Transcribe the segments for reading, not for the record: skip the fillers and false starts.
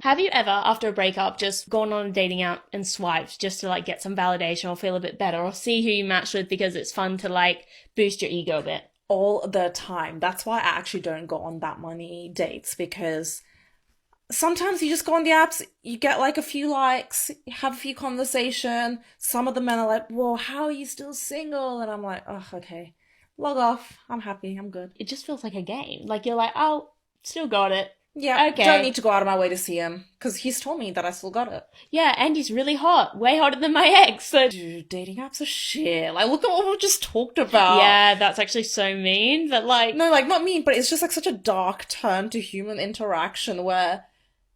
Have you ever, after a breakup, just gone on a dating app and swiped just to like get some validation or feel a bit better or see who you match with because it's fun to like boost your ego a bit? All the time. That's why I actually don't go on that many dates, because sometimes you just go on the apps, you get like a few likes, you have a few conversation. Some of the men are like, whoa, how are you still single? And I'm like, oh, okay. Log off. I'm happy. I'm good. It just feels like a game. Like you're like, oh, still got it. Yeah, Okay. don't need to go out of my way to see him, because he's told me that I still got it. Yeah, and he's really hot. Way hotter than my ex. So Dude, dating apps are shit. Like, look at what we just talked about. yeah, that's actually so mean. But like, No, like, not mean, but it's just like such a dark turn to human interaction where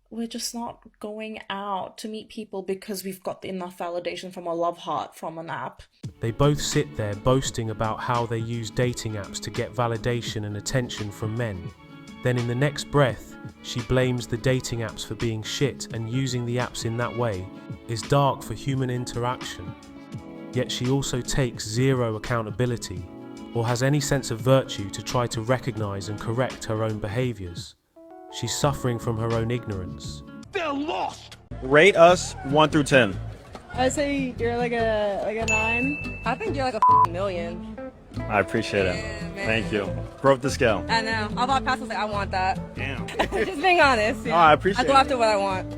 we're just not going out to meet people because we've got enough validation from a love heart from an app. They both sit there boasting about how they use dating apps to get validation and attention from men. Then in the next breath, she blames the dating apps for being shit, and using the apps in that way is dark for human interaction. Yet she also takes zero accountability or has any sense of virtue to try to recognise and correct her own behaviours. She's suffering from her own ignorance. They're lost! Rate us 1 through 10. I'd say you're like a 9. I think you're like a million. I appreciate it. Thank you. Broke the scale. I know. I thought Pastor was like, I want that. Damn. Just being honest. Oh, I appreciate I go it. after what I want.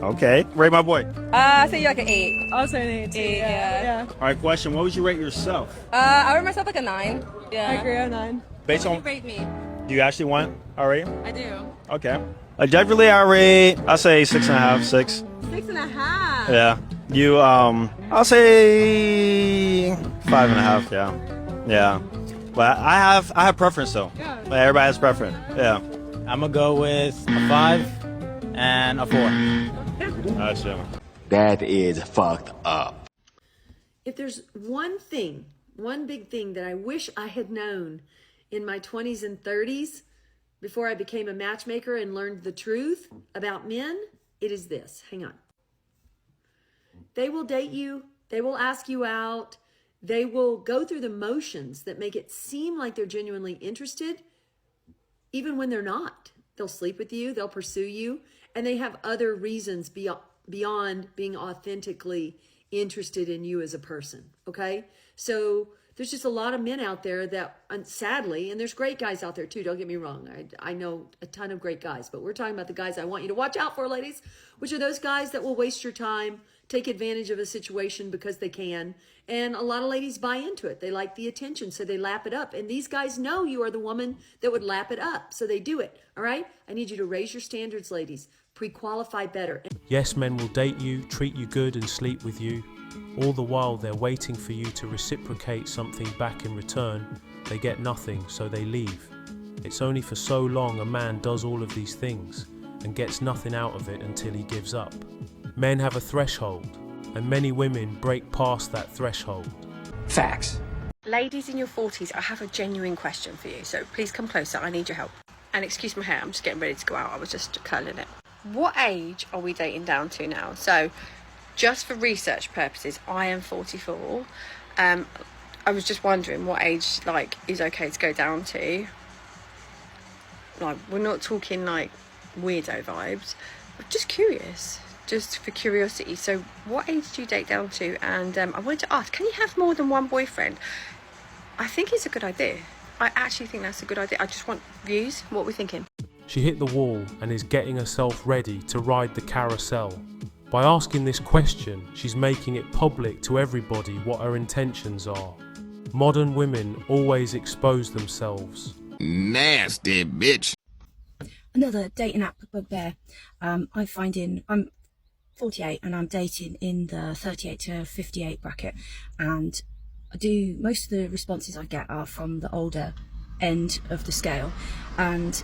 Okay. Rate my boy. I say you're like an 8. I'll say an 8 too. Yeah. All right, question. What would you rate yourself? I rate myself like a 9. Yeah. I agree, a 9. Based You on... rate me. Do you actually want a rating? I do. Okay. Objectively, I rate... I'll say 6.5, 6. 6.5. Yeah. You, I'll say 5.5, yeah. Yeah. But I have preference, though. Yeah. Like, everybody has preference. Yeah. I'm gonna go with a 5 and a 4. Gotcha. That is fucked up. If there's one thing, one big thing that I wish I had known in my 20s and 30s before I became a matchmaker and learned the truth about men, it is this. Hang on. They will date you. They will ask you out. They will go through the motions that make it seem like they're genuinely interested, even when they're not. They'll sleep with you. They'll pursue you. And they have other reasons beyond being authentically interested in you as a person. Okay? So there's just a lot of men out there that, sadly, and there's great guys out there too, don't get me wrong. I know a ton of great guys, but we're talking about the guys I want you to watch out for, ladies, which are those guys that will waste your time, take advantage of a situation because they can. And a lot of ladies buy into it. They like the attention, so they lap it up. And these guys know you are the woman that would lap it up, so they do it. All right? I need you to raise your standards, ladies. Pre-qualify better. Yes, men will date you, treat you good and sleep with you. All the while they're waiting for you to reciprocate something back in return. They get nothing, so they leave. It's only for so long a man does all of these things and gets nothing out of it until he gives up. Men have a threshold, and many women break past that threshold. Facts. Ladies in your 40s, I have a genuine question for you, so please come closer, I need your help. And excuse my hair, I'm just getting ready to go out, I was just curling it. What age are we dating down to now? So, just for research purposes, I am 44. I was just wondering what age, like, is okay to go down to. Like, we're not talking, like, weirdo vibes. I'm just curious. Just for curiosity, so what age do you date down to? And I wanted to ask, can you have more than one boyfriend? I think it's a good idea. I actually think that's a good idea. I just want views. What are we thinking? She hit the wall and is getting herself ready to ride the carousel. By asking this question, she's making it public to everybody what her intentions are. Modern women always expose themselves. Nasty bitch. Another dating app bugbear. I'm 48 and I'm dating in the 38 to 58 bracket, and most of the responses I get are from the older end of the scale, and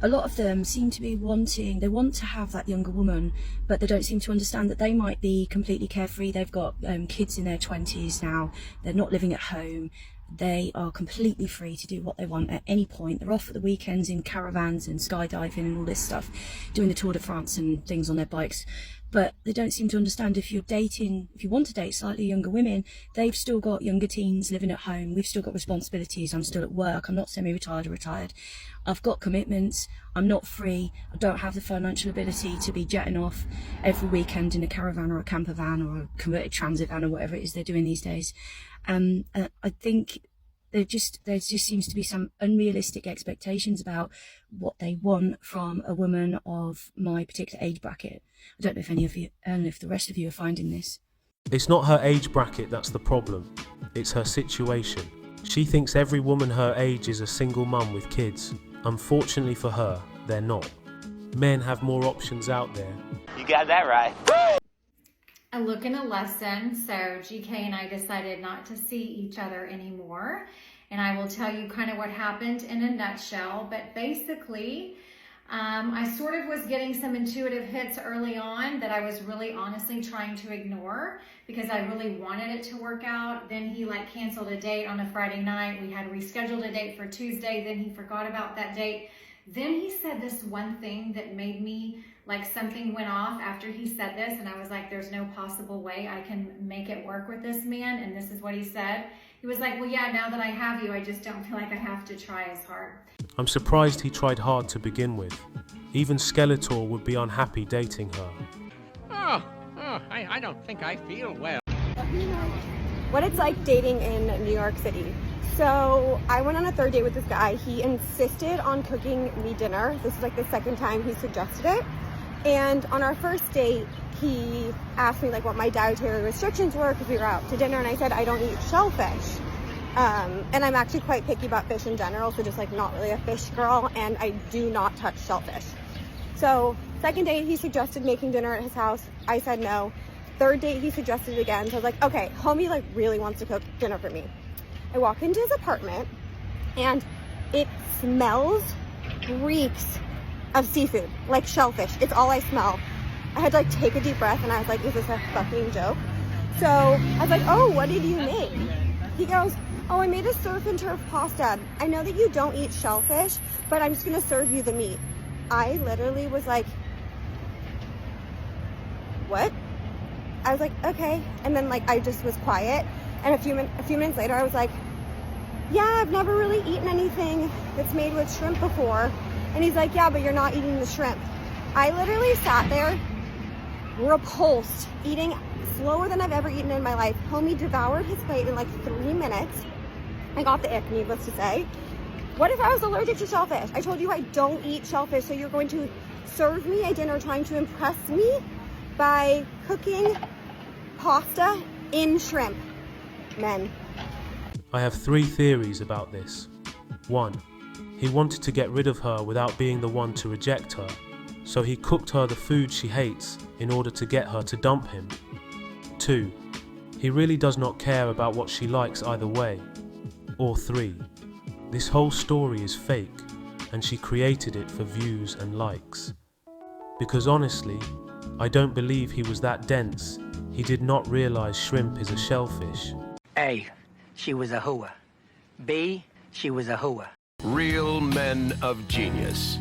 a lot of them seem to be they want to have that younger woman, but they don't seem to understand that they might be completely carefree. They've got kids in their 20s now, they're not living at home, They are completely free to do what they want at any point. They're off at the weekends in caravans and skydiving and all this stuff, doing the Tour de France and things on their bikes. But they don't seem to understand if you want to date slightly younger women, they've still got younger teens living at home. We've still got responsibilities. I'm still at work. I'm not semi-retired or retired. I've got commitments. I'm not free. I don't have the financial ability to be jetting off every weekend in a caravan or a camper van or a converted transit van or whatever it is they're doing these days. I think there just seems to be some unrealistic expectations about what they want from a woman of my particular age bracket. I don't know if any of you, and if the rest of you are finding this. It's not her age bracket that's the problem, it's her situation. She thinks every woman her age is a single mum with kids. Unfortunately for her, they're not. Men have more options out there. You got that right. A look and a lesson. So GK and I decided not to see each other anymore. And I will tell you kind of what happened in a nutshell. But basically, I sort of was getting some intuitive hits early on that I was really honestly trying to ignore because I really wanted it to work out. Then he canceled a date on a Friday night. We had rescheduled a date for Tuesday. Then he forgot about that date. Then he said this one thing that made me something went off after he said this, and I was like, there's no possible way I can make it work with this man. And this is what he said. He was like, well, yeah, now that I have you, I just don't feel like I have to try as hard. I'm surprised he tried hard to begin with. Even Skeletor would be unhappy dating her. I don't think I feel well. What it's like dating in New York City. So I went on a third date with this guy. He insisted on cooking me dinner. This is the second time he suggested it. And on our first date, he asked me what my dietary restrictions were because we were out to dinner, and I said I don't eat shellfish. And I'm actually quite picky about fish in general, so just not really a fish girl, and I do not touch shellfish. So second date, he suggested making dinner at his house. I said no. Third date, he suggested it again. So I was like, okay, homie really wants to cook dinner for me. I walk into his apartment, and it reeks of seafood, like shellfish. It's all I smell. I had to take a deep breath, and I was like, is this a fucking joke? So I was like, oh, what did you make? He goes, oh, I made a surf and turf pasta. I know that you don't eat shellfish, but I'm just gonna serve you the meat. I literally was like, what? I was like, okay. And then I just was quiet. And a few minutes later, I was like, yeah, I've never really eaten anything that's made with shrimp before. And he's like, yeah, but you're not eating the shrimp. I literally sat there, repulsed, eating slower than I've ever eaten in my life. Homie devoured his plate in 3 minutes. I got the ick, needless to say. What if I was allergic to shellfish? I told you I don't eat shellfish, so you're going to serve me a dinner trying to impress me by cooking pasta in shrimp. Men. I have 3 theories about this. 1. He wanted to get rid of her without being the one to reject her, so he cooked her the food she hates in order to get her to dump him. 2. He really does not care about what she likes either way. Or 3. This whole story is fake, and she created it for views and likes. Because honestly, I don't believe he was that dense. He did not realize shrimp is a shellfish. A, she was a hooah. B, she was a hooah. Real men of genius.